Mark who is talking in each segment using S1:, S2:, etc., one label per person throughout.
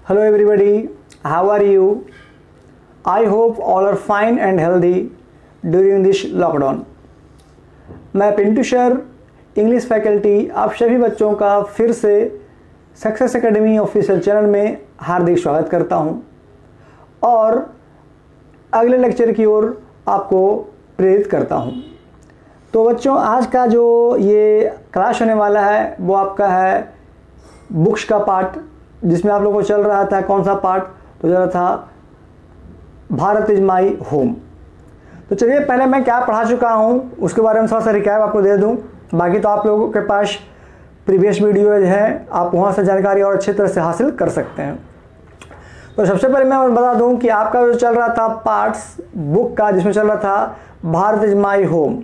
S1: Hello everybody, how are you? I hope all are fine and healthy during this lockdown. मैं Pintu sir English faculty आप सभी बच्चों का फिर से सक्सेस एकेडमी ऑफिशियल चैनल में हार्दिक स्वागत करता हूं और अगले लेक्चर की ओर आपको प्रेरित करता हूं। तो बच्चों, आज का जो ये क्लास होने वाला है वो आपका है बुक्स का पार्ट, जिसमें आप लोगों को चल रहा था कौन सा पार्ट, तो चल रहा था भारत इज माई होम। तो चलिए पहले मैं क्या पढ़ा चुका हूँ उसके बारे में थोड़ा सा रिकैप आपको दे दूँ। बाकी तो आप लोगों के पास प्रीवियस वीडियोज हैं, आप वहाँ से जानकारी और अच्छी तरह से हासिल कर सकते हैं। तो सबसे पहले मैं बता दूँ कि आपका जो चल रहा था पार्ट्स बुक का, जिसमें चल रहा था Bharat is my home.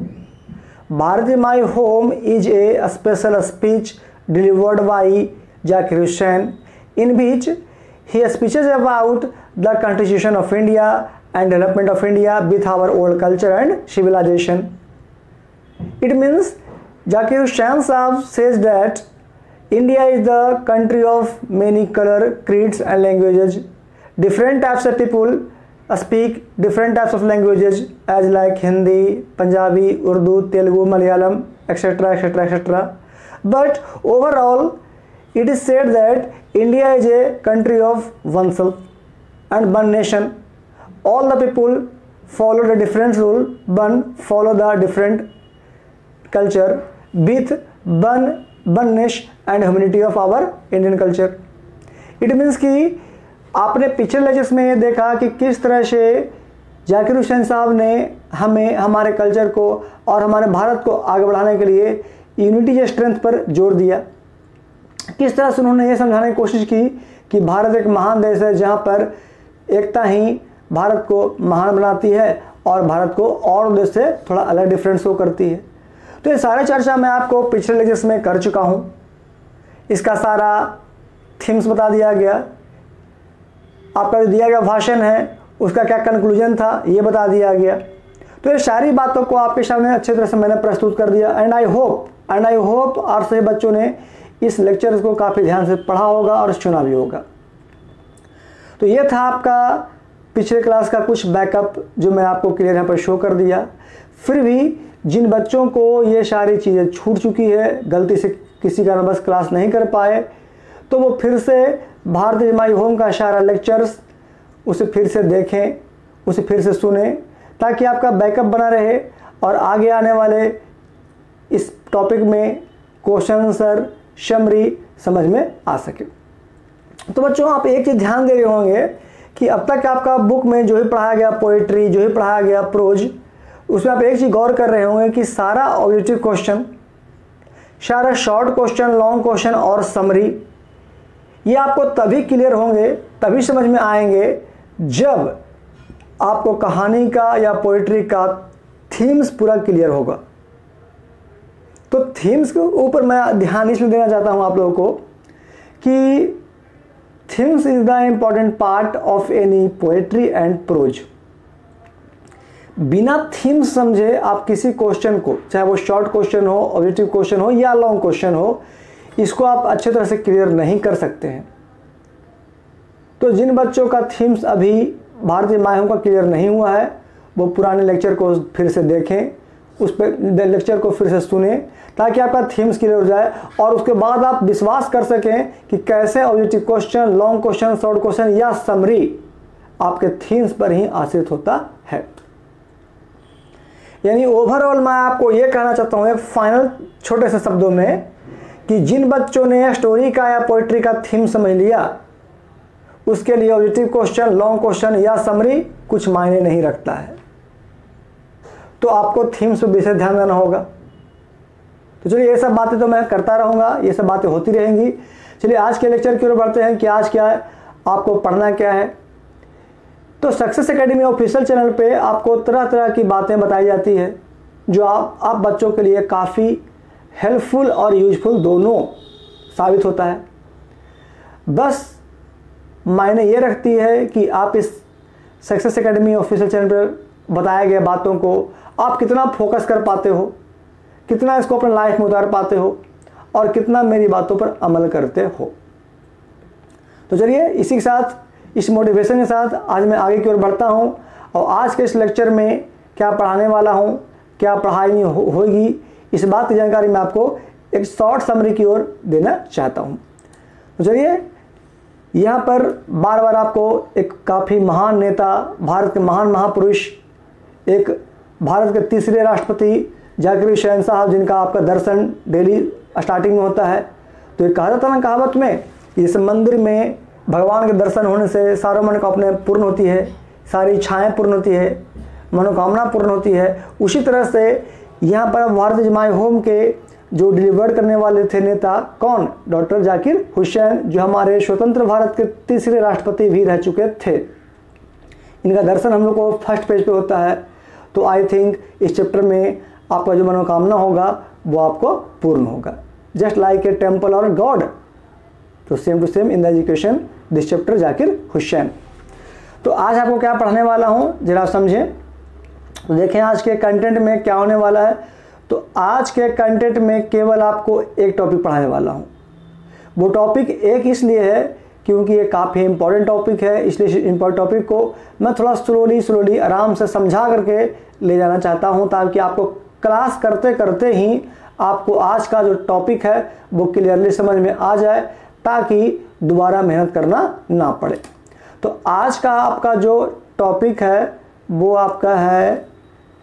S1: Bharat is my home is a special speech delivered by Zakir Hussain in which he speeches about the constitution of India and development of India with our old culture and civilization. It means Zakir Hussain Sahab says that India is the country of many color, creeds and languages. Different types of people speak different types of languages as like Hindi, Punjabi, Urdu, Telugu, Malayalam, etc., etc., etc. But overall, it is said that India is a country of oneself and one nation. All the people follow the different rule, one follow the different culture with oneness and humanity of our Indian culture. It means कि आपने पिछले lectures में ये देखा कि किस तरह से जाकिर हुसैन साहब ने हमें हमारे कल्चर को और हमारे भारत को आगे बढ़ाने के लिए यूनिटी के स्ट्रेंथ पर जोर दिया। किस तरह से उन्होंने ये समझाने की कोशिश की कि भारत एक महान देश है जहाँ पर एकता ही भारत को महान बनाती है और भारत को और देश से थोड़ा अलग डिफरेंस शो करती है। तो ये सारा चर्चा मैं आपको पिछले लेक्चर्स में कर चुका हूँ। इसका सारा थीम्स बता दिया गया, आपका जो दिया गया भाषण है उसका क्या कंक्लूजन था ये बता दिया गया। तो ये सारी बातों को आपके सामने अच्छी तरह से मैंने प्रस्तुत कर दिया एंड आई होप आप सभी बच्चों ने इस लेक्चर को काफ़ी ध्यान से पढ़ा होगा और सुना भी होगा। तो ये था आपका पिछले क्लास का कुछ बैकअप जो मैं आपको क्लियर यहाँ पर शो कर दिया। फिर भी जिन बच्चों को ये सारी चीज़ें छूट चुकी है, गलती से किसी कारणवश क्लास नहीं कर पाए, तो वो फिर से भारत इज माई होम का सारा लेक्चर्स उसे फिर से देखें, उसे फिर से सुने, ताकि आपका बैकअप बना रहे और आगे आने वाले इस टॉपिक में क्वेश्चन आंसर समरी समझ में आ सके। तो बच्चों, आप एक चीज़ ध्यान दे रहे होंगे कि अब तक आपका बुक में जो ही पढ़ाया गया पोइट्री, जो ही पढ़ाया गया प्रोज, उसमें आप एक चीज़ गौर कर रहे होंगे कि सारा ऑब्जेक्टिव क्वेश्चन, सारा शॉर्ट क्वेश्चन, लॉन्ग क्वेश्चन और समरी, ये आपको तभी क्लियर होंगे, तभी समझ में आएंगे जब आपको कहानी का या पोइट्री का थीम्स पूरा क्लियर होगा। तो थीम्स के ऊपर मैं ध्यान इसलिए देना चाहता हूं आप लोगों को कि themes is the important part of any poetry and prose. बिना थीम्स समझे आप किसी क्वेश्चन को, चाहे वो शॉर्ट क्वेश्चन हो, ऑब्जेक्टिव क्वेश्चन हो या लॉन्ग क्वेश्चन हो, इसको आप अच्छे तरह से क्लियर नहीं कर सकते हैं। तो जिन बच्चों का थीम्स अभी भारतीय मायों का क्लियर नहीं हुआ है, वो पुराने लेक्चर को फिर से देखें, उस पर लेक्चर को फिर से सुने, ताकि आपका थीम्स क्लियर हो जाए और उसके बाद आप विश्वास कर सकें कि कैसे objective question, long question, short question या समरी आपके थीम्स पर ही आश्रित होता है। यानी ओवरऑल मैं आपको ये कहना चाहता हूँ एक फाइनल छोटे से शब्दों में कि जिन बच्चों ने स्टोरी का या पोइट्री का थीम समझ लिया, उसके लिए ऑब्जेक्टिव क्वेश्चन, लॉन्ग क्वेश्चन या समरी कुछ मायने नहीं रखता है। तो आपको थीम्स पर विशेष ध्यान देना होगा। तो चलिए, ये सब बातें तो मैं करता रहूँगा, ये सब बातें होती रहेंगी। चलिए आज के लेक्चर की ओर बढ़ते हैं कि आज क्या है, आपको पढ़ना क्या है। तो सक्सेस एकेडमी ऑफिशियल चैनल पे आपको तरह तरह की बातें बताई जाती है जो आप बच्चों के लिए काफ़ी हेल्पफुल और यूजफुल दोनों साबित होता है। बस मायने ये रखती है कि आप इस सक्सेस एकेडमी ऑफिशियल चैनल पर बताए गए बातों को आप कितना फोकस कर पाते हो, कितना इसको अपने लाइफ में उतार पाते हो और कितना मेरी बातों पर अमल करते हो। तो चलिए इसी के साथ, इस मोटिवेशन के साथ आज मैं आगे की ओर बढ़ता हूँ और आज के इस लेक्चर में क्या पढ़ाने वाला हूँ, क्या पढ़ाई होगी, इस बात की जानकारी मैं आपको एक शॉर्ट समरी की ओर देना चाहता हूँ। तो चलिए यहाँ पर बार बार आपको एक काफ़ी महान नेता, भारत के महान महापुरुष, एक भारत के तीसरे राष्ट्रपति जाकिर हुसैन साहब, जिनका आपका दर्शन डेली स्टार्टिंग में होता है। तो ये कहा जाता ना कहावत में, इस मंदिर में भगवान के दर्शन होने से सारों मनोकामनाएं पूर्ण होती है, सारी इच्छाएँ पूर्ण होती है, मनोकामना पूर्ण होती है। उसी तरह से यहाँ पर भारत इज माय होम के जो डिलीवर करने वाले थे नेता, कौन? डॉक्टर जाकिर हुसैन, जो हमारे स्वतंत्र भारत के तीसरे राष्ट्रपति भी रह चुके थे। इनका दर्शन हम लोग को फर्स्ट पेज पे होता है। तो आई थिंक इस चैप्टर में आपका जो मनोकामना होगा वो आपको पूर्ण होगा, जस्ट लाइक ए टेम्पल और गॉड। तो same to same in the education this chapter Zakir Hussain. तो आज आपको क्या पढ़ाने वाला हूँ जरा समझें। तो देखें आज के कंटेंट में क्या होने वाला है। तो आज के कंटेंट में केवल आपको एक टॉपिक पढ़ाने वाला हूँ। वो टॉपिक एक इसलिए है क्योंकि ये काफ़ी इंपॉर्टेंट टॉपिक है, इसलिए इंपॉर्टेंट टॉपिक को मैं थोड़ा स्लोली आराम से समझा करके ले जाना चाहता हूँ, ताकि आपको क्लास करते करते ही आपको आज का जो टॉपिक है वो क्लियरली समझ में आ जाए, ताकि दोबारा मेहनत करना ना पड़े। तो आज का आपका जो टॉपिक है वो आपका है,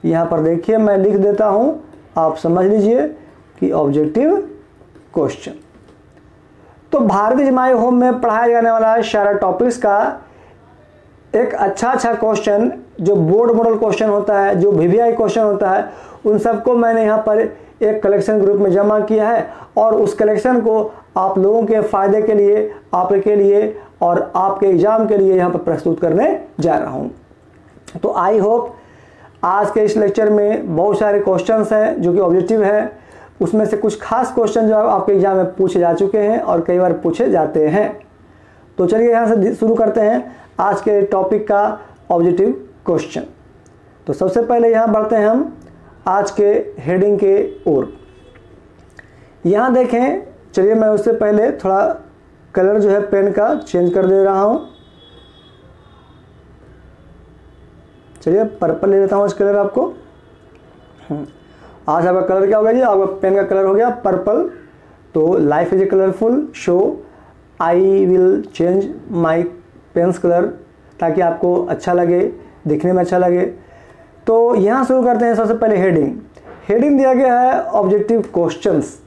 S1: यहाँ पर देखिए मैं लिख देता हूँ, आप समझ लीजिए कि ऑब्जेक्टिव क्वेश्चन। तो भारत इज माय होम में पढ़ाया जाने वाला सारा टॉपिक्स का एक अच्छा क्वेश्चन, जो बोर्ड मॉडल क्वेश्चन होता है, जो VVI क्वेश्चन होता है, उन सबको मैंने यहाँ पर एक कलेक्शन ग्रुप में जमा किया है और उस कलेक्शन को आप लोगों के फ़ायदे के लिए, आपके लिए और आपके एग्ज़ाम के लिए यहाँ पर प्रस्तुत करने जा रहा हूँ। तो आई होप आज के इस लेक्चर में बहुत सारे क्वेश्चंस हैं जो कि ऑब्जेक्टिव है, उसमें से कुछ खास क्वेश्चन जो आपके एग्जाम में पूछे जा चुके हैं और कई बार पूछे जाते हैं। तो चलिए यहाँ से शुरू करते हैं आज के टॉपिक का ऑब्जेक्टिव क्वेश्चन। तो सबसे पहले यहाँ बढ़ते हैं हम आज के हेडिंग के ओर। यहाँ देखें, चलिए मैं उससे पहले थोड़ा कलर जो है पेन का चेंज कर दे रहा हूँ। चलिए पर्पल ले लेता हूँ इस कलर आपको। आज आपका कलर क्या हो गया जी? आपका पेन का कलर हो गया पर्पल। तो life is a colourful show, I will change my pens colour, ताकि आपको अच्छा लगे, दिखने में अच्छा लगे। तो यहाँ शुरू करते हैं। सबसे पहले हेडिंग दिया गया है ऑब्जेक्टिव क्वेश्चंस।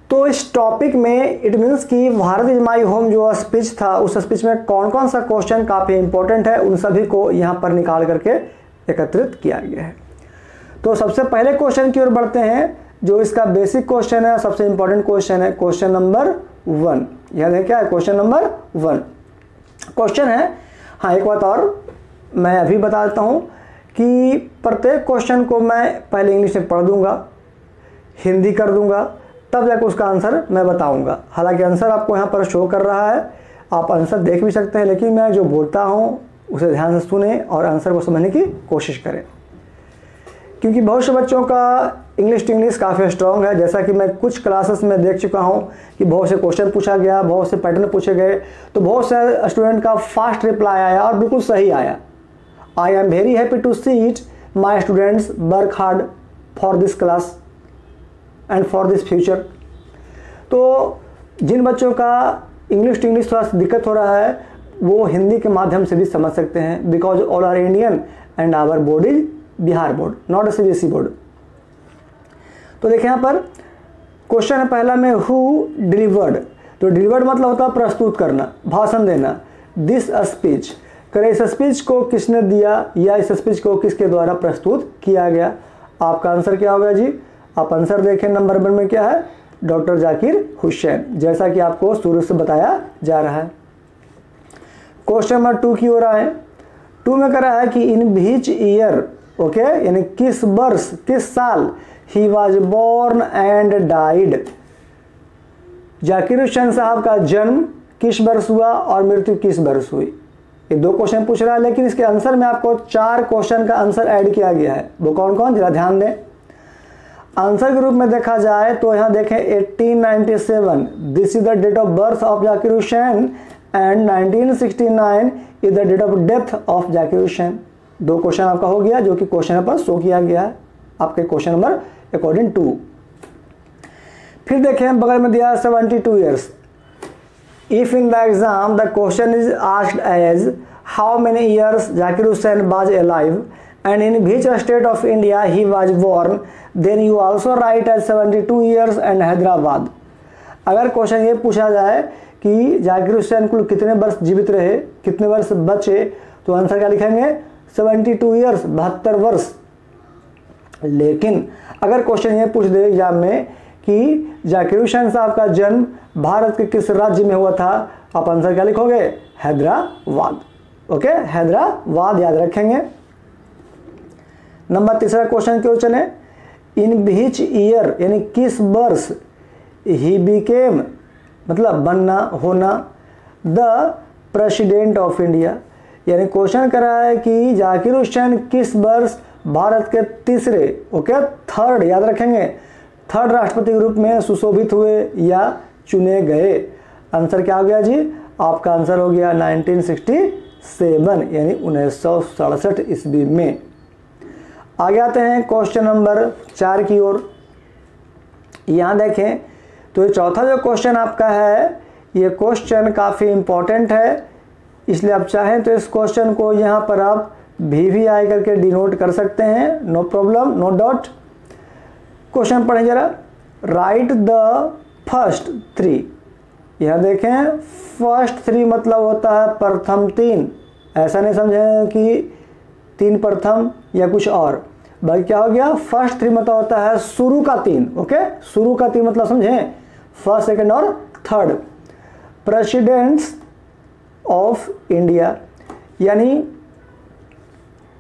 S1: तो इस टॉपिक में इट मीन्स कि भारत इज माई होम जो स्पीच था, उस स्पीच में कौन कौन सा क्वेश्चन काफ़ी इंपॉर्टेंट है, उन सभी को यहाँ पर निकाल करके एकत्रित किया गया है। तो सबसे पहले क्वेश्चन की ओर बढ़ते हैं, जो इसका बेसिक क्वेश्चन है, सबसे इंपॉर्टेंट क्वेश्चन है, क्वेश्चन नंबर 1। यह देखें क्या है? क्वेश्चन नंबर 1 क्वेश्चन है। हाँ, एक बात और मैं अभी बता देता हूँ कि प्रत्येक क्वेश्चन को मैं पहले इंग्लिश में पढ़ दूंगा, हिंदी कर दूंगा, तब जाकर उसका आंसर मैं बताऊंगा। हालांकि आंसर आपको यहाँ पर शो कर रहा है, आप आंसर देख भी सकते हैं, लेकिन मैं जो बोलता हूँ उसे ध्यान से सुने और आंसर को समझने की कोशिश करें, क्योंकि बहुत से बच्चों का इंग्लिश टू इंग्लिश काफ़ी स्ट्रॉन्ग है। जैसा कि मैं कुछ क्लासेस में देख चुका हूँ कि बहुत से क्वेश्चन पूछा गया, बहुत से पैटर्न पूछे गए, तो बहुत से स्टूडेंट का फास्ट रिप्लाई आया और बिल्कुल सही आया। I am very happy to see it my students work hard for this class and for this future. तो जिन बच्चों का इंग्लिश टू इंग्लिश थोड़ा दिक्कत हो रहा है, वो हिंदी के माध्यम से भी समझ सकते हैं, because all are Indian and our board is Bihar board, not a CBSE board. तो देखिए यहाँ पर क्वेश्चन है पहला में, हु डिलीवर्ड। तो डिलीवर्ड मतलब होता है प्रस्तुत करना, भाषण देना। दिस स्पीच, करे इस स्पीच को किसने दिया या इस स्पीच को किसके द्वारा प्रस्तुत किया गया। आपका आंसर क्या होगा जी? आप आंसर देखें नंबर 1 में क्या है? डॉक्टर जाकिर हुसैन, जैसा कि आपको शुरू से बताया जा रहा है। क्वेश्चन नंबर 2 की ओर आए। 2 में कह रहा है कि इन व्हिच ईयर, ओके, यानी किस वर्ष, किस साल he was born and died. Zakir Hussain साहब का जन्म किस वर्ष हुआ और मृत्यु किस वर्ष हुई। ये 2 क्वेश्चन पूछ रहा है, लेकिन इसके आंसर में आपको 4 क्वेश्चन का आंसर ऐड किया गया है। वो कौन कौन, जरा ध्यान दें। आंसर के रूप में देखा जाए तो यहाँ देखें 1897, this is the date of birth of Zakir Hussain and 1969 is the date of death of Zakir Hussain. 2 question आपका हो गया जो कि क्वेश्चन पर शो किया गया है आपके क्वेश्चन नंबर अकॉर्डिंग टू। फिर देखें बगल में दिया 72 years. If in the exam the question is asked as how many years Zakir Hussain was alive and in which state of India he was born, then you also write as 72 years and Hyderabad। अगर question ये पूछा जाए कि जाकिर हुसैन कुल कितने वर्ष जीवित रहे, कितने वर्ष बचे, तो आंसर क्या लिखेंगे 72 ईयर्स, 72 वर्ष। लेकिन अगर क्वेश्चन ये पूछ दे एग्जाम में कि जाकिर हुसैन साहब का जन्म भारत के किस राज्य में हुआ था, आप आंसर क्या लिखोगे हैदराबाद। ओके, हैदराबाद याद रखेंगे। नंबर 3 क्वेश्चन क्यों चले, इन विच ईयर यानी किस वर्ष ही बिकेम मतलब बनना होना द प्रेसिडेंट ऑफ इंडिया, यानी क्वेश्चन कर रहा है कि जाकिर हुसैन किस वर्ष भारत के तीसरे थर्ड याद रखेंगे थर्ड राष्ट्रपति के रूप में सुशोभित हुए या चुने गए। आंसर क्या हो गया जी, आपका आंसर हो गया 1967 यानी 1967 ईस्वी में। आगे आते हैं क्वेश्चन नंबर 4 की ओर। यहाँ देखें तो ये चौथा जो क्वेश्चन आपका है ये क्वेश्चन काफ़ी इम्पोर्टेंट है, इसलिए आप चाहें तो इस क्वेश्चन को यहाँ पर आप VVI करके डिनोट कर सकते हैं, no problem, no doubt. Question पढ़ें जरा, राइट द फर्स्ट 3। यहाँ देखें फर्स्ट 3 मतलब होता है प्रथम 3, ऐसा नहीं समझें कि 3 प्रथम या कुछ और, बल्कि क्या हो गया फर्स्ट 3 मतलब होता है शुरू का 3। ओके, शुरू का 3 मतलब समझें फर्स्ट, सेकंड और थर्ड। प्रेसिडेंट्स ऑफ इंडिया यानी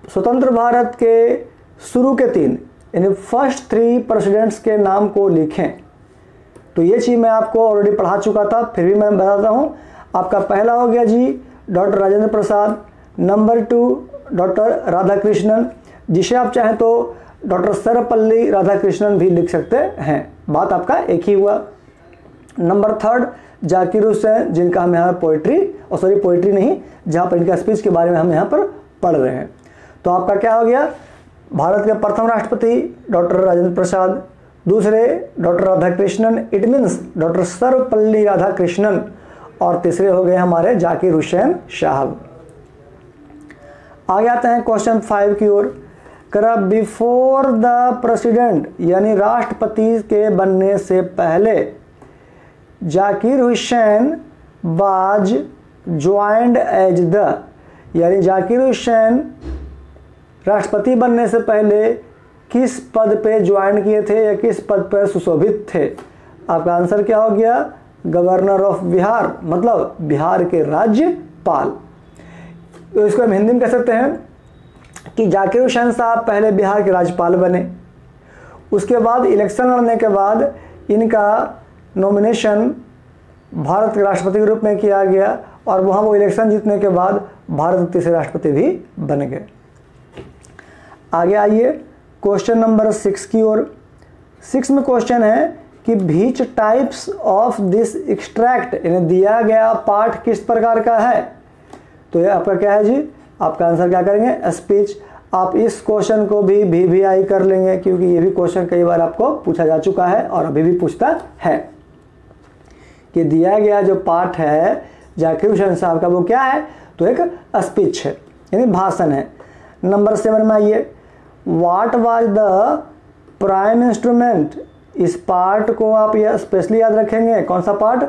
S1: स्वतंत्र भारत के शुरू के 3 यानी फर्स्ट 3 प्रेसिडेंट्स के नाम को लिखें। तो ये चीज़ मैं आपको ऑलरेडी पढ़ा चुका था, फिर भी मैं बताता हूँ। आपका पहला हो गया जी doctor Rajendra Prasad, number 2 doctor Radhakrishnan, जिसे आप चाहें तो डॉक्टर सर्वपल्ली राधाकृष्णन भी लिख सकते हैं, बात आपका एक ही हुआ। नंबर 3 जाकिर हुसैन, जिनका हम यहाँ पोइट्री नहीं, जहाँ पर इनका स्पीच के बारे में हम यहाँ पर पढ़ रहे हैं। तो आपका क्या हो गया, भारत के प्रथम राष्ट्रपति डॉक्टर राजेंद्र प्रसाद, दूसरे doctor Radhakrishnan, it means doctor Sarvepalli Radhakrishnan, और तीसरे हो गए हमारे जाकिर हुसैन साहब। आगे आते हैं क्वेश्चन 5 की ओर। करा बिफोर द प्रेसिडेंट यानी राष्ट्रपति के बनने से पहले जाकिर हुसैन बाज ज्वाइंड एज द, यानी जाकिर हुसैन राष्ट्रपति बनने से पहले किस पद पे ज्वाइन किए थे या किस पद पर सुशोभित थे। आपका आंसर क्या हो गया, गवर्नर ऑफ बिहार, मतलब बिहार के राज्यपाल। तो इसको हम हिंदी में कह सकते हैं कि जाकिर हुसैन साहब पहले बिहार के राज्यपाल बने, उसके बाद इलेक्शन लड़ने के बाद इनका नॉमिनेशन भारत के राष्ट्रपति के रूप में किया गया और वहाँ वो इलेक्शन जीतने के बाद भारत के तीसरे राष्ट्रपति भी बन गए। आगे आइए क्वेश्चन नंबर 6 की ओर। 6 में क्वेश्चन है कि which types of this extract, यानी दिया गया पाठ किस प्रकार का है। तो ये आपका क्या है जी, आपका आंसर क्या करेंगे स्पीच। आप इस क्वेश्चन को भी VVI कर लेंगे क्योंकि ये भी क्वेश्चन कई बार आपको पूछा जा चुका है और अभी भी पूछता है कि दिया गया जो पाठ है जाकिर हुसैन साहब का वो क्या है, तो एक स्पीच है यानी भाषण है। नंबर 7 में आइए, what was the prime instrument. इस पार्ट को आप यह स्पेशली याद रखेंगे, कौन सा part,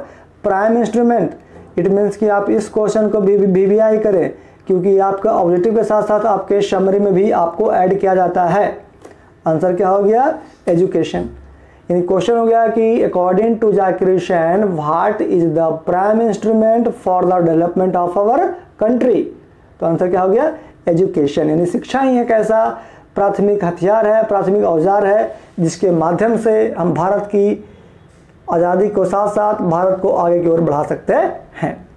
S1: prime instrument. It means कि आप इस क्वेश्चन को भी VVI करें क्योंकि आपका ऑब्जेक्टिव के साथ साथ आपके समरी में भी आपको ऐड किया जाता है। आंसर क्या हो गया, एजुकेशन। यानी क्वेश्चन हो गया कि according to Zakir Hussain what is the prime instrument for the development of our country. तो आंसर क्या हो गया, एजुकेशन। यानी शिक्षा ही एक ऐसा प्राथमिक हथियार है, प्राथमिक औजार है जिसके माध्यम से हम भारत की आज़ादी को साथ साथ भारत को आगे की ओर बढ़ा सकते हैं।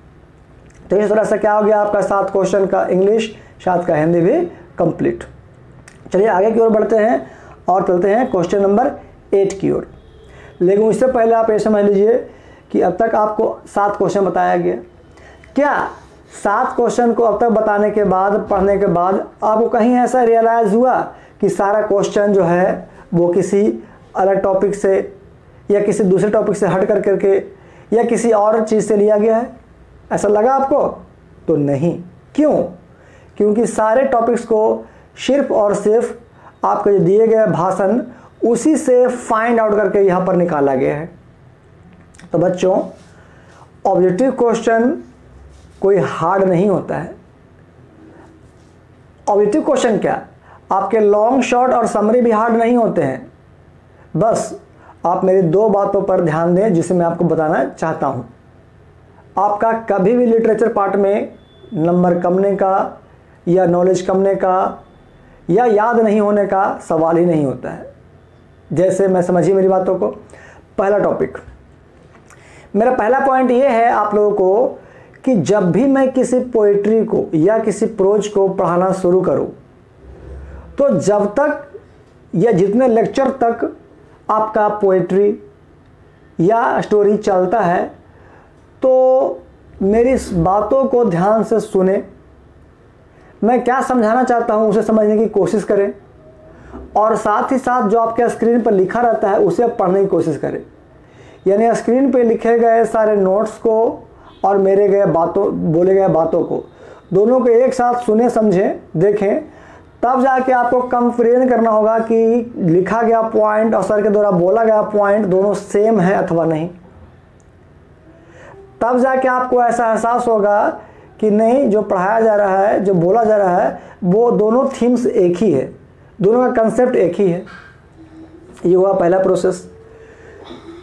S1: तो इस तरह से क्या हो गया आपका 7 क्वेश्चन का इंग्लिश, 7 का हिंदी भी कंप्लीट। चलिए आगे की ओर बढ़ते हैं और चलते हैं क्वेश्चन नंबर 8 की ओर। लेकिन उससे पहले आप ये समझ लीजिए कि अब तक आपको 7 क्वेश्चन बताया गया, क्या 7 क्वेश्चन को अब तक बताने के बाद, पढ़ने के बाद आपको कहीं ऐसा रियलाइज़ हुआ कि सारा क्वेश्चन जो है वो किसी अलग टॉपिक से या किसी दूसरे टॉपिक से हट कर करके या किसी और चीज़ से लिया गया है? ऐसा लगा आपको? तो नहीं। क्यों? क्योंकि सारे टॉपिक्स को सिर्फ और सिर्फ आपके जो दिए गए भाषण उसी से फाइंड आउट करके यहाँ पर निकाला गया है। तो बच्चों, ऑब्जेक्टिव क्वेश्चन कोई हार्ड नहीं होता है। ऑब्जेक्टिव क्वेश्चन क्या, आपके लॉन्ग, शॉर्ट और समरी भी हार्ड नहीं होते हैं। बस आप मेरी 2 बातों पर ध्यान दें जिसे मैं आपको बताना चाहता हूँ। आपका कभी भी लिटरेचर पार्ट में नंबर कमने का या नॉलेज कमने का या याद नहीं होने का सवाल ही नहीं होता है। जैसे मैं समझिए मेरी बातों को। पहला टॉपिक, मेरा पहला पॉइंट ये है आप लोगों को कि जब भी मैं किसी पोइट्री को या किसी प्रोज को पढ़ाना शुरू करूं, तो जब तक या जितने लेक्चर तक आपका पोइट्री या स्टोरी चलता है, तो मेरी इस बातों को ध्यान से सुने। मैं क्या समझाना चाहता हूं उसे समझने की कोशिश करें, और साथ ही साथ जो आपके स्क्रीन पर लिखा रहता है उसे पढ़ने की कोशिश करें। यानी स्क्रीन पे लिखे गए सारे नोट्स को और मेरे बोले गए बातों को, दोनों को एक साथ सुने, समझें, देखें, तब जाके आपको कंपेयर करना होगा कि लिखा गया पॉइंट और सर के द्वारा बोला गया पॉइंट दोनों सेम है अथवा नहीं। तब जाके आपको ऐसा एहसास होगा कि नहीं, जो पढ़ाया जा रहा है, जो बोला जा रहा है, वो दोनों थीम्स एक ही है, दोनों का कंसेप्ट एक ही है। ये हुआ पहला प्रोसेस।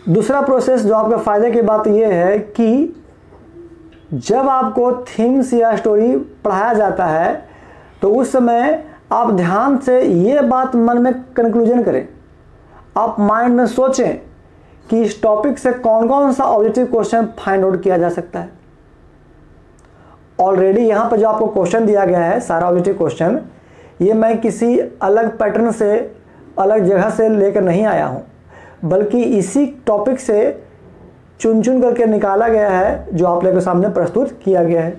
S1: दूसरा प्रोसेस जो आपके फ़ायदे की बात यह है कि जब आपको थीम्स या स्टोरी पढ़ाया जाता है तो उस समय आप ध्यान से ये बात मन में कंक्लूजन करें, आप माइंड में सोचें कि इस टॉपिक से कौन कौन सा ऑब्जेक्टिव क्वेश्चन फाइंड आउट किया जा सकता है। ऑलरेडी यहाँ पर जो आपको क्वेश्चन दिया गया है, सारा ऑब्जेक्टिव क्वेश्चन, ये मैं किसी अलग पैटर्न से, अलग जगह से लेकर नहीं आया हूँ, बल्कि इसी टॉपिक से चुन चुन करके निकाला गया है जो आप लोगों के सामने प्रस्तुत किया गया है।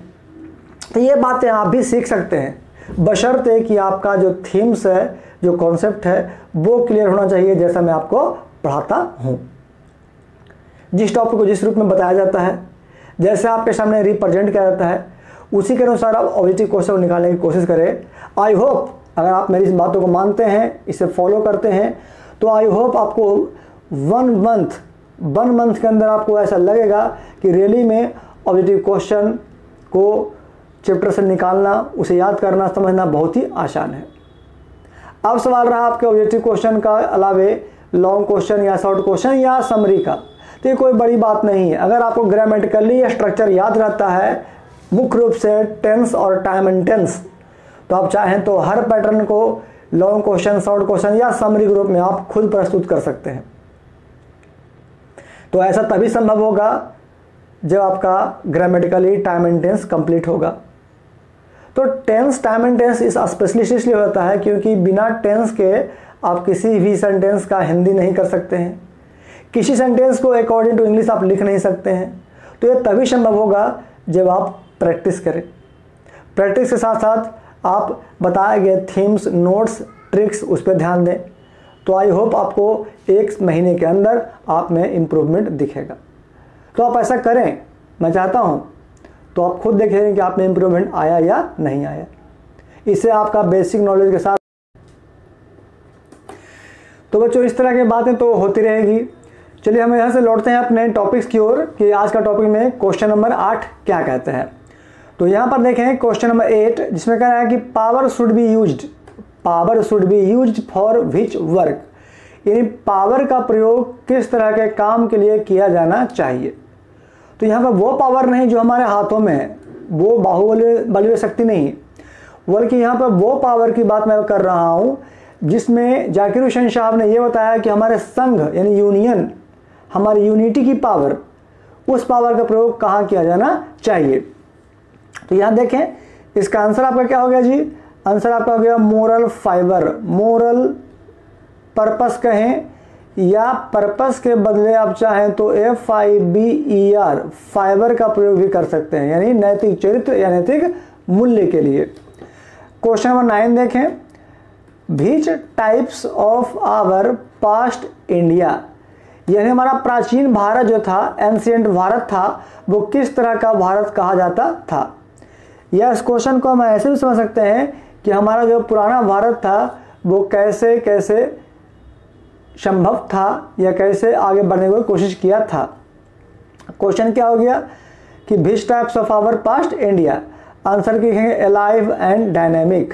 S1: तो ये बातें आप भी सीख सकते हैं, बशर्ते कि आपका जो थीम्स है, जो कॉन्सेप्ट है, वो क्लियर होना चाहिए जैसा मैं आपको पढ़ाता हूँ। जिस टॉपिक को जिस रूप में बताया जाता है, जैसे आपके सामने रिप्रेजेंट किया जाता है, उसी के अनुसार आप ऑब्जेक्टिव क्वेश्चन को निकालने की कोशिश करें। आई होप अगर आप मेरी इस बातों को मानते हैं, इसे फॉलो करते हैं, तो आई होप आपको 1 मंथ के अंदर आपको ऐसा लगेगा कि रियली में ऑब्जेक्टिव क्वेश्चन को चैप्टर से निकालना, उसे याद करना, समझना बहुत ही आसान है। अब सवाल रहा आपके ऑब्जेक्टिव क्वेश्चन का अलावे लॉन्ग क्वेश्चन या शॉर्ट क्वेश्चन या समरी का, तो ये कोई बड़ी बात नहीं है। अगर आपको ग्रामेटिकली या स्ट्रक्चर याद रहता है, मुख्य रूप से टेंस और टाइम एंड टेंस, तो आप चाहें तो हर पैटर्न को लॉन्ग क्वेश्चन, शॉर्ट क्वेश्चन या समरी के रूप में आप खुद प्रस्तुत कर सकते हैं। तो ऐसा तभी संभव होगा जब आपका grammatically time and tense complete होगा। तो टेंस, टाइम एंड टेंस इस स्पेशलिस्ट इसलिए होता है क्योंकि बिना टेंस के आप किसी भी सेंटेंस का हिंदी नहीं कर सकते हैं, किसी सेंटेंस को अकॉर्डिंग टू इंग्लिश आप लिख नहीं सकते हैं। तो ये तभी संभव होगा जब आप प्रैक्टिस करें। प्रैक्टिस के साथ साथ आप बताए गए थीम्स, नोट्स, ट्रिक्स उस पर ध्यान दें। तो आई होप आपको 1 महीने के अंदर आप में इम्प्रूवमेंट दिखेगा। तो आप ऐसा करें, मैं चाहता हूँ, तो आप खुद देखेंगे कि आप में इम्प्रूवमेंट आया या नहीं आया। इससे आपका बेसिक नॉलेज के साथ, तो बच्चों इस तरह की बातें तो होती रहेगी। चलिए हम यहाँ से लौटते हैं अपने टॉपिक्स की ओर कि आज का टॉपिक में क्वेश्चन नंबर 8 क्या कहते हैं। तो यहाँ पर देखें क्वेश्चन नंबर 8, जिसमें कह रहा है कि power should be used for which work, यानी पावर का प्रयोग किस तरह के काम के लिए किया जाना चाहिए। तो यहाँ पर वो पावर नहीं जो हमारे हाथों में है, वो बाहुबली शक्ति नहीं, बल्कि यहाँ पर वो पावर की बात मैं कर रहा हूँ जिसमें जाकिर हुसैन साहब ने ये बताया कि हमारे संघ यानी यूनियन, हमारी यूनिटी की पावर, उस पावर का प्रयोग कहाँ किया जाना चाहिए। तो यहाँ देखें इसका आंसर आपका क्या हो गया जी, आंसर आपका हो गया मोरल फाइबर, मोरल पर्पस कहें या पर्पस के बदले आप चाहें तो FIBER फाइबर का प्रयोग भी कर सकते हैं, यानी नैतिक चरित्र या नैतिक मूल्य के लिए। क्वेश्चन नंबर 9 देखें, which types of our past India, यानी हमारा प्राचीन भारत जो था, एंशिएंट भारत था, वो किस तरह का भारत कहा जाता था। या इस क्वेश्चन को हम ऐसे भी समझ सकते हैं कि हमारा जो पुराना भारत था वो कैसे कैसे संभव था या कैसे आगे बढ़ने की कोशिश किया था। क्वेश्चन क्या हो गया कि which types of our past India, answer की लिखेंगे अलाइव एंड डायनेमिक,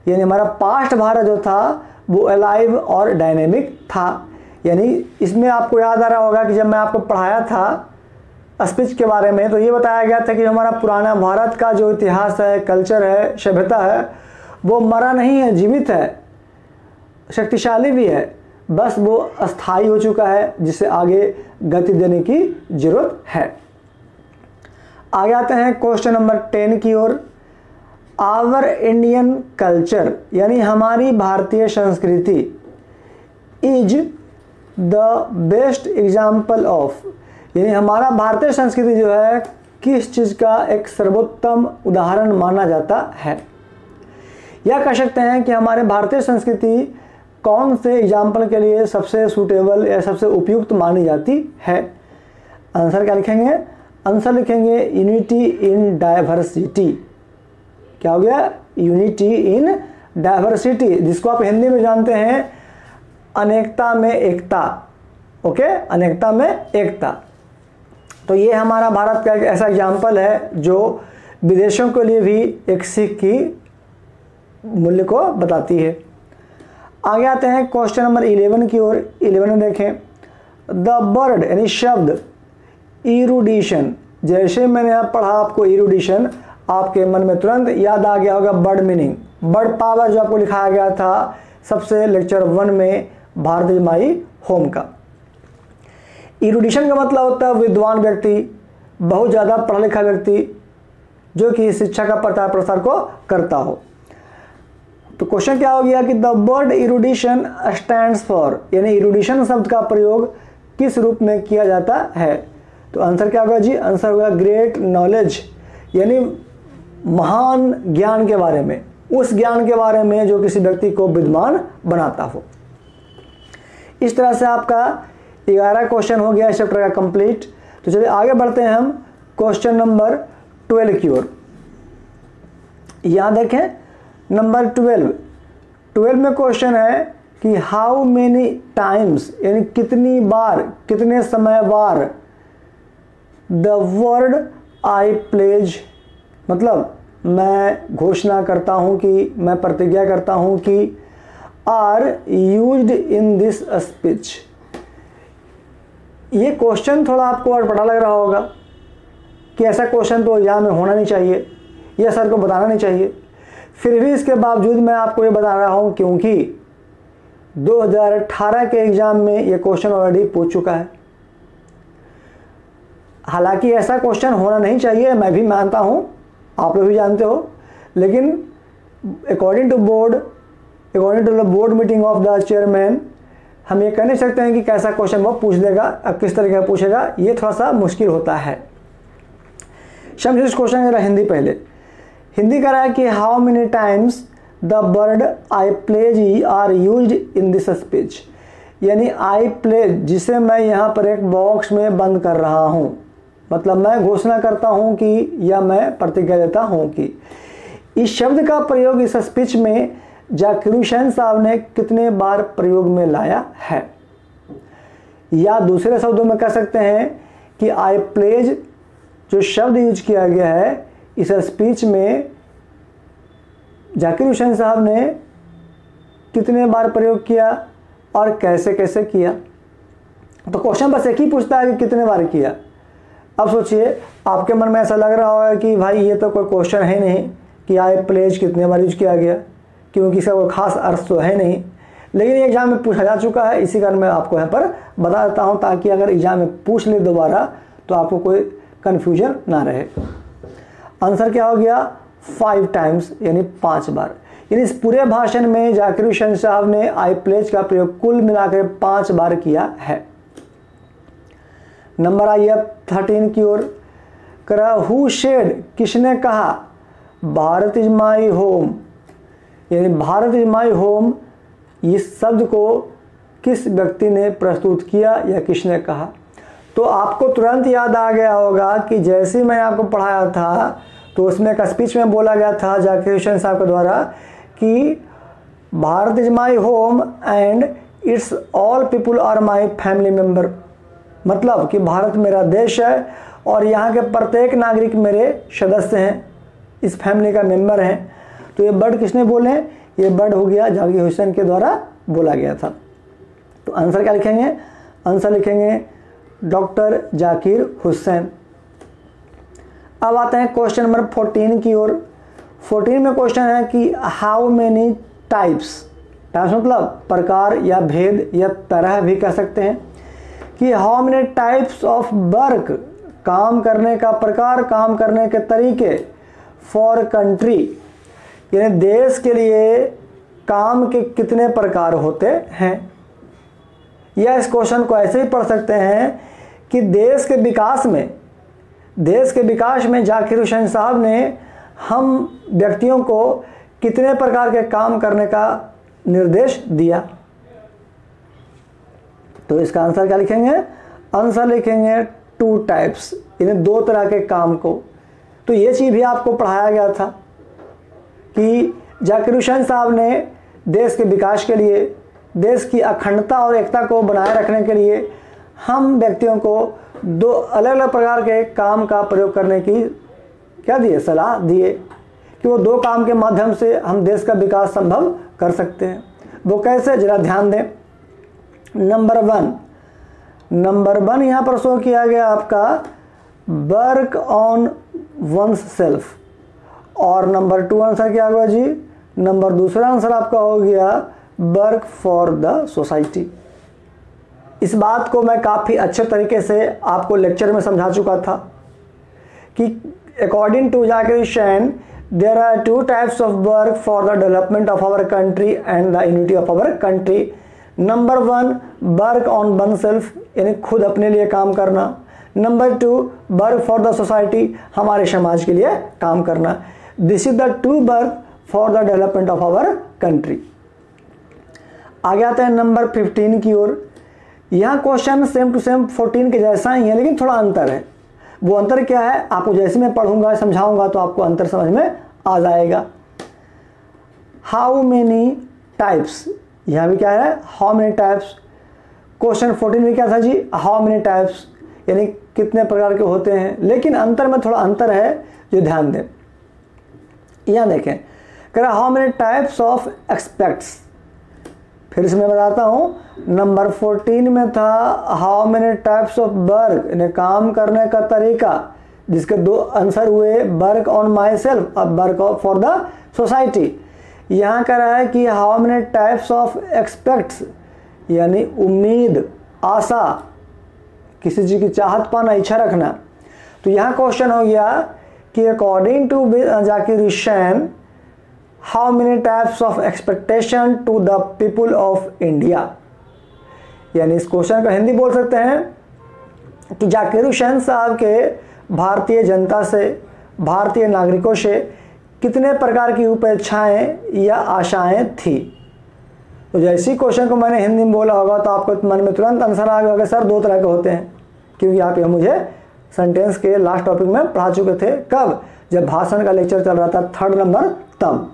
S1: यानी हमारा पास्ट भारत जो था वो अलाइव और डायनेमिक था। यानी इसमें आपको याद आ रहा होगा कि जब मैं आपको पढ़ाया था स्पीच के बारे में तो ये बताया गया था कि हमारा पुराना भारत का जो इतिहास है, कल्चर है, सभ्यता है, वो मरा नहीं है, जीवित है, शक्तिशाली भी है, बस वो अस्थायी हो चुका है, जिसे आगे गति देने की जरूरत है। आगे आते हैं क्वेश्चन नंबर 10 की ओर। आवर इंडियन कल्चर, यानी हमारी भारतीय संस्कृति, is the best example of, यानी हमारा भारतीय संस्कृति जो है किस चीज़ का एक सर्वोत्तम उदाहरण माना जाता है। या कह सकते हैं कि हमारे भारतीय संस्कृति कौन से एग्जाम्पल के लिए सबसे सूटेबल या सबसे उपयुक्त मानी जाती है। आंसर क्या लिखेंगे, आंसर लिखेंगे यूनिटी इन डाइवर्सिटी। क्या हो गया, यूनिटी इन डाइवर्सिटी, जिसको आप हिंदी में जानते हैं अनेकता में एकता। ओके, अनेकता में एकता। तो ये हमारा भारत का एक ऐसा एग्जाम्पल है जो विदेशों के लिए भी एक सीख की मूल्य को बताती है। आगे आते हैं क्वेश्चन नंबर 11 की ओर। 11 में देखें, द वर्ड यानी शब्द इरूडिशन, जैसे मैंने यहाँ पढ़ा आपको इरूडिशन, आपके मन में तुरंत याद आ गया होगा बर्ड मीनिंग, बर्ड पावर जो आपको लिखाया गया था सबसे लेक्चर 1 में भारतीय माई होम का। इरूडिशन का मतलब होता है विद्वान व्यक्ति, बहुत ज़्यादा पढ़ा लिखा व्यक्ति जो कि शिक्षा का प्रचार प्रसार को करता हो। तो क्वेश्चन क्या हो गया कि द वर्ड इरूडिशन स्टैंड्स फॉर, यानी इरूडिशन शब्द का प्रयोग किस रूप में किया जाता है। तो आंसर क्या होगा जी, आंसर होगा ग्रेट नॉलेज, यानी महान ज्ञान के बारे में, उस ज्ञान के बारे में जो किसी व्यक्ति को विद्वान बनाता हो। इस तरह से आपका 11 क्वेश्चन हो गया इस चैप्टर का कंप्लीट। तो चलिए आगे बढ़ते हैं हम क्वेश्चन नंबर 12 की ओर। यहाँ देखें नंबर 12 में क्वेश्चन है कि हाउ मेनी टाइम्स, यानी कितनी बार, कितने समय बार द वर्ड आई प्लेज, मतलब मैं घोषणा करता हूँ कि, मैं प्रतिज्ञा करता हूँ कि are used in this speech. ये क्वेश्चन थोड़ा आपको अटपटा लग रहा होगा कि ऐसा क्वेश्चन तो एग्जाम में होना नहीं चाहिए, यह सर को बताना नहीं चाहिए। फिर भी इसके बावजूद मैं आपको ये बता रहा हूँ क्योंकि 2018 के एग्ज़ाम में ये क्वेश्चन ऑलरेडी पूछ चुका है। हालांकि ऐसा क्वेश्चन होना नहीं चाहिए, मैं भी मानता हूँ, आप लोग भी जानते हो, लेकिन according to the board meeting of the chairman, हम ये कह नहीं सकते हैं कि कैसा क्वेश्चन वो पूछ देगा, अब किस तरीके का पूछेगा, ये थोड़ा सा मुश्किल होता है। समझिए इस क्वेश्चन जरा हिंदी पहले। हिंदी कह रहा है कि how many times the word I pledge are used in this speech, यानी आई प्लेज जिसे मैं यहाँ पर एक बॉक्स में बंद कर रहा हूँ, मतलब मैं घोषणा करता हूँ कि या मैं प्रतिज्ञा देता हूँ कि, इस शब्द का प्रयोग इस स्पीच में जाकिर हुसैन साहब ने कितने बार प्रयोग में लाया है। या दूसरे शब्दों में कह सकते हैं कि आई प्लेज जो शब्द यूज किया गया है इस स्पीच में जाकिर हुसैन साहब ने कितने बार प्रयोग किया और कैसे कैसे किया। तो क्वेश्चन बस एक ही पूछता है कि कितने बार किया। अब सोचिए आपके मन में ऐसा लग रहा होगा कि भाई ये तो कोई क्वेश्चन है नहीं कि आई प्लेज कितने बार यूज किया गया, क्योंकि इसका कोई खास अर्थ तो है नहीं, लेकिन ये एग्जाम में पूछा जा चुका है, इसी कारण मैं आपको यहाँ पर बता देता हूँ ताकि अगर एग्जाम में पूछ ले दोबारा तो आपको कोई कन्फ्यूजन ना रहे। आंसर क्या हो गया 5 टाइम्स, यानी 5 बार। इस पूरे भाषण में जाकिर हुसैन साहब ने आई प्लेज का प्रयोग कुल मिलाकर 5 बार किया है। नंबर आइए अब 13 की ओर। हु शेड, किसने कहा, भारत इज माई होम, यानी भारत इज माई होम इस शब्द को किस व्यक्ति ने प्रस्तुत किया या किसने कहा। तो आपको तुरंत याद आ गया होगा कि जैसे मैंने आपको पढ़ाया था तो उसमें एक स्पीच में बोला गया था जाकिर हुसैन साहब के द्वारा कि Bharat is my home and it's all people are my family member, मतलब कि भारत मेरा देश है और यहाँ के प्रत्येक नागरिक मेरे सदस्य हैं, इस फैमिली का मेंबर हैं। तो ये वर्ड किसने बोले, ये वर्ड हो गया जाकिर हुसैन के द्वारा बोला गया था। तो आंसर क्या लिखेंगे, आंसर लिखेंगे डॉक्टर जाकिर हुसैन। अब आते हैं क्वेश्चन नंबर 14 की ओर। 14 में क्वेश्चन है कि हाउ मेनी टाइप्स, टाइप्स मतलब प्रकार या भेद या तरह भी कह सकते हैं, कि how many types of work, काम करने का प्रकार, काम करने के तरीके, फॉर कंट्री, यानी देश के लिए काम के कितने प्रकार होते हैं। या इस क्वेश्चन को ऐसे ही पढ़ सकते हैं कि देश के विकास में जाकिर हुसैन साहब ने हम व्यक्तियों को कितने प्रकार के काम करने का निर्देश दिया। तो इसका आंसर क्या लिखेंगे, आंसर लिखेंगे 2 टाइप्स, यानी 2 तरह के काम को। तो ये चीज़ भी आपको पढ़ाया गया था कि जाकिर हुसैन साहब ने देश के विकास के लिए, देश की अखंडता और एकता को बनाए रखने के लिए हम व्यक्तियों को 2 अलग अलग प्रकार के काम का प्रयोग करने की क्या दिए, सलाह दिए कि वो 2 काम के माध्यम से हम देश का विकास संभव कर सकते हैं। वो कैसे, जरा ध्यान दें। नंबर 1 यहाँ पर शो किया गया आपका वर्क ऑन वंस सेल्फ, और नंबर 2 आंसर क्या होगा जी, दूसरा आंसर आपका हो गया वर्क फॉर द सोसाइटी। इस बात को मैं काफ़ी अच्छे तरीके से आपको लेक्चर में समझा चुका था कि according to Zakir Hussain there are 2 types of work for the development of our country and the unity of our country. Number 1 work on oneself, यानी खुद अपने लिए काम करना। Number 2 work for the society, हमारे समाज के लिए काम करना। This is the 2 work for the development of our country. आगे आते हैं नंबर 15 की ओर। यहाँ क्वेश्चन सेम टू सेम 14 के जैसा ही है, लेकिन थोड़ा अंतर है। वो अंतर क्या है, आपको जैसे मैं पढ़ूंगा समझाऊंगा तो आपको अंतर समझ में आ जाएगा। हाउ मेनी टाइप्स, यहाँ भी क्या है, हाउ मेनी टाइप्स। क्वेश्चन 14 में क्या था जी, हाउ मेनी टाइप्स, यानी कितने प्रकार के होते हैं, लेकिन अंतर में थोड़ा अंतर है जो ध्यान दें। यहाँ देखें, कह रहा how many types of aspects. फिर से मैं बताता हूँ, नंबर 14 में था how many types of work, यानी काम करने का तरीका, जिसके 2 आंसर हुए वर्क ऑन माई सेल्फ और वर्क फॉर द सोसाइटी। यहाँ कह रहा है कि how many types of aspects, यानी उम्मीद, आशा, किसी चीज़ की चाहत पाना, इच्छा रखना। तो यहाँ क्वेश्चन हो गया कि according to Zakir Hussain how many types of expectation to the people of India, यानी इस क्वेश्चन को हिंदी बोल सकते हैं कि जाकिर हुसैन साहब के भारतीय जनता से, भारतीय नागरिकों से कितने प्रकार की अपेक्षाएं या आशाएं थी। तो जैसे ही क्वेश्चन को मैंने हिंदी में बोला होगा तो आपको मन में तुरंत आंसर आ गया होगा, सर 2 तरह के होते हैं, क्योंकि आप ये मुझे सेंटेंस के लास्ट टॉपिक में पढ़ा चुके थे। कब, जब भाषण का लेक्चर चल रहा था 3rd नंबर, तब।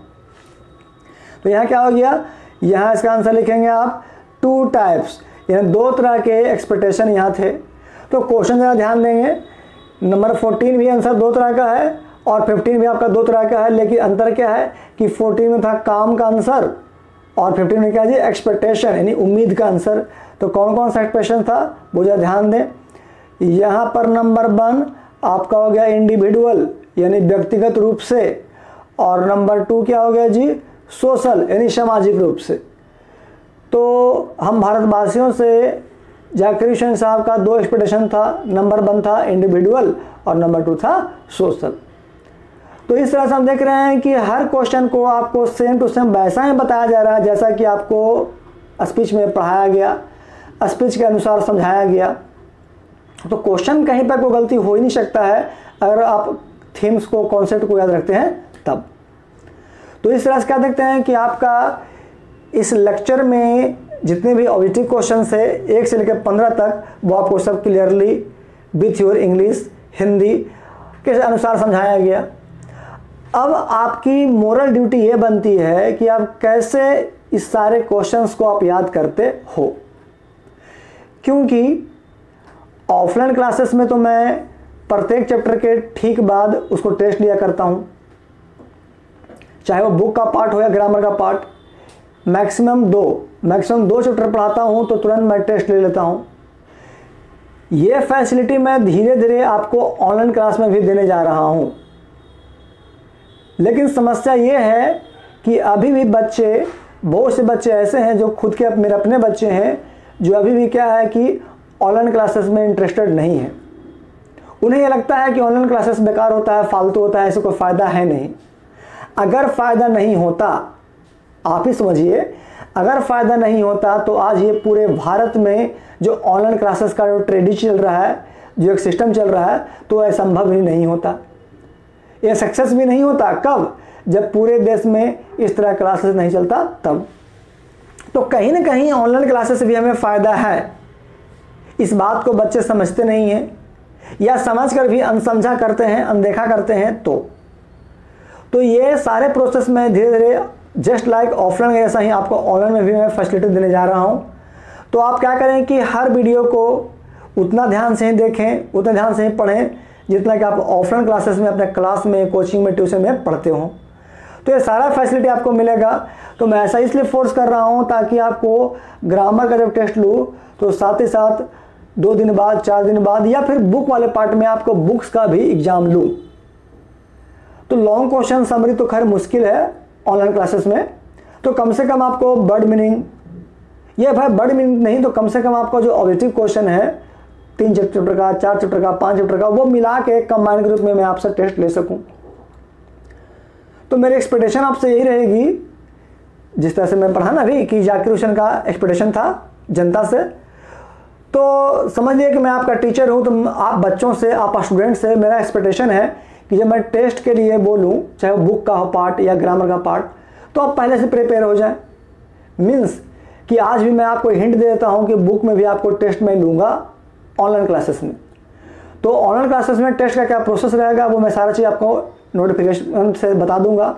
S1: तो यहाँ क्या हो गया, यहाँ इसका आंसर लिखेंगे आप 2 टाइप्स, यानी 2 तरह के एक्सपेक्टेशन यहाँ थे। तो क्वेश्चन जरा ध्यान देंगे, नंबर 14 भी आंसर 2 तरह का है और 15 भी आपका 2 तरह का है, लेकिन अंतर क्या है कि 14 में था काम का आंसर और 15 में क्या जी, एक्सपेक्टेशन, यानी उम्मीद का आंसर। तो कौन कौन सा एक्सपेक्टेशन था वो जरा ध्यान दें। यहाँ पर नंबर 1 आपका हो गया इंडिविजुअल, यानी व्यक्तिगत रूप से, और नंबर 2 क्या हो गया जी, सोशल, यानी सामाजिक रूप से। तो हम भारतवासियों से जाकिर हुसैन साहब का 2 एक्सपेक्टेशन था, नंबर 1 था इंडिविजुअल और नंबर 2 था सोशल। तो इस तरह से हम देख रहे हैं कि हर क्वेश्चन को आपको सेम टू सेम वैसा ही बताया जा रहा है जैसा कि आपको स्पीच में पढ़ाया गया, स्पीच के अनुसार समझाया गया। तो क्वेश्चन कहीं पर कोई गलती हो ही नहीं सकता है अगर आप थीम्स को, कॉन्सेप्ट को याद रखते हैं तब। तो इस तरह से क्या देखते हैं कि आपका इस लेक्चर में जितने भी ऑब्जेक्टिव क्वेश्चन है 1 से लेकर 15 तक वो आपको सब clearly with your English, Hindi के अनुसार समझाया गया। अब आपकी मोरल ड्यूटी ये बनती है कि आप कैसे इस सारे क्वेश्चंस को आप याद करते हो, क्योंकि ऑफलाइन क्लासेस में तो मैं प्रत्येक चैप्टर के ठीक बाद उसको टेस्ट लिया करता हूँ, चाहे वो बुक का पार्ट हो या ग्रामर का पार्ट। मैक्सिमम दो चैप्टर पढ़ाता हूँ तो तुरंत मैं टेस्ट ले लेता हूँ। ये फैसिलिटी मैं धीरे धीरे आपको ऑनलाइन क्लास में भी देने जा रहा हूँ। लेकिन समस्या ये है कि अभी भी बहुत से बच्चे ऐसे हैं जो खुद के मेरे अपने बच्चे हैं जो अभी भी क्या है कि ऑनलाइन क्लासेस में इंटरेस्टेड नहीं है। उन्हें यह लगता है कि ऑनलाइन क्लासेस बेकार होता है, फालतू होता है, ऐसे कोई फ़ायदा है नहीं। अगर फ़ायदा नहीं होता, आप ही समझिए, अगर फ़ायदा नहीं होता तो आज ये पूरे भारत में जो ऑनलाइन क्लासेस का जो ट्रेडिशन चल रहा है, जो एक सिस्टम चल रहा है, तो यह संभव ही नहीं होता, ये सक्सेस भी नहीं होता। कब? जब पूरे देश में इस तरह क्लासेस नहीं चलता तब। तो कहीं ना कहीं ऑनलाइन क्लासेस से भी हमें फ़ायदा है। इस बात को बच्चे समझते नहीं हैं या समझकर भी अनसमझा करते हैं, अनदेखा करते हैं। तो ये सारे प्रोसेस में धीरे धीरे जस्ट लाइक ऑफलाइन जैसा ही आपको ऑनलाइन में भी मैं फैसिलिटी देने जा रहा हूँ। तो आप क्या करें कि हर वीडियो को उतना ध्यान से ही देखें, उतना ध्यान से ही पढ़ें जितना कि आप ऑफलाइन क्लासेस में अपने क्लास में, कोचिंग में, ट्यूशन में पढ़ते हो। तो ये सारा फैसिलिटी आपको मिलेगा। तो मैं ऐसा इसलिए फोर्स कर रहा हूँ ताकि आपको ग्रामर का जब टेस्ट लूँ तो साथ ही साथ 2 दिन बाद, 4 दिन बाद या फिर बुक वाले पार्ट में आपको बुक्स का भी एग्जाम लूँ। तो लॉन्ग क्वेश्चन समरी तो खैर मुश्किल है ऑनलाइन क्लासेस में, तो कम से कम आपको वर्ड मीनिंग, ये भाई वर्ड मीनिंग नहीं तो कम से कम आपका जो ऑब्जेक्टिव क्वेश्चन है 3 चैप्टर का, 4 चैप्टर का, 5 चैप्टर का, वो मिला के कंबाइंड ग्रुप में मैं आपसे टेस्ट ले सकूं। तो मेरी एक्सपेक्टेशन आपसे यही रहेगी, जिस तरह से मैं पढ़ा ना भी कि जाकिर हुसैन का एक्सपेक्टेशन था जनता से, तो समझ लिए कि मैं आपका टीचर हूं। तो आप बच्चों से, आप स्टूडेंट से मेरा एक्सपेक्टेशन है कि जब मैं टेस्ट के लिए बोलूं, चाहे वो बुक का हो पार्ट या ग्रामर का पार्ट, तो आप पहले से प्रिपेयर हो जाएं। मीन्स कि आज भी मैं आपको हिंट दे देता हूं कि बुक में भी आपको टेस्ट में लूँगा ऑनलाइन क्लासेस में। तो ऑनलाइन क्लासेस में टेस्ट का क्या प्रोसेस रहेगा वो मैं सारा चीज़ आपको नोटिफिकेशन से बता दूंगा।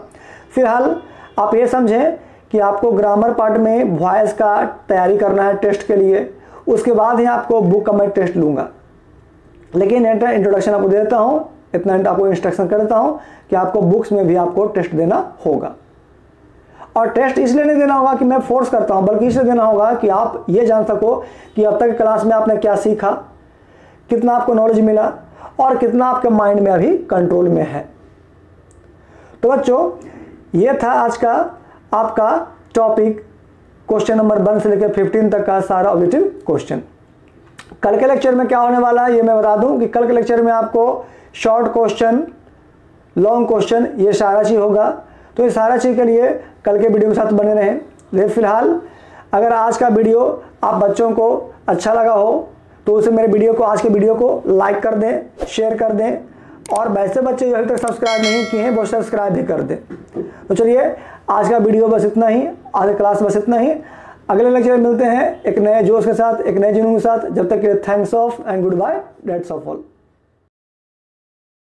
S1: फिलहाल आप ये समझें कि आपको ग्रामर पार्ट में वॉइस का तैयारी करना है टेस्ट के लिए, उसके बाद ही आपको बुक का मैं टेस्ट लूँगा। लेकिन इंट्रोडक्शन आपको दे देता हूँ, इतना आपको इंस्ट्रक्शन कर देता हूँ कि आपको बुक्स में भी आपको टेस्ट देना होगा। और टेस्ट इसलिए नहीं देना होगा कि मैं फोर्स करता हूँ, बल्कि इसलिए देना होगा कि आप ये जान सको कि अब तक क्लास में आपने क्या सीखा, कितना आपको नॉलेज मिला और कितना आपके माइंड में अभी कंट्रोल में है। तो बच्चों, ये था आज का आपका टॉपिक, क्वेश्चन नंबर 1 से लेकर 15 तक का सारा ऑब्जेक्टिव क्वेश्चन। कल के लेक्चर में क्या होने वाला है ये मैं बता दूं कि कल के लेक्चर में आपको शॉर्ट क्वेश्चन, लॉन्ग क्वेश्चन, ये सारा चीज़ होगा। तो ये सारा चीज़ के लिए कल के वीडियो के साथ बने रहें। लेकिन फिलहाल अगर आज का वीडियो आप बच्चों को अच्छा लगा हो तो उसे मेरे वीडियो को, आज के वीडियो को लाइक कर दें, शेयर कर दें, और वैसे बच्चे जो अभी तक सब्सक्राइब नहीं किए हैं वो सब्सक्राइब भी कर दें। तो चलिए, आज का वीडियो बस इतना ही, आज का क्लास बस इतना ही। अगले लेक्चर में मिलते हैं एक नए जोश के साथ, एक नए जुनून के साथ। जब तक के लिए thanks off and goodbye, that's of all.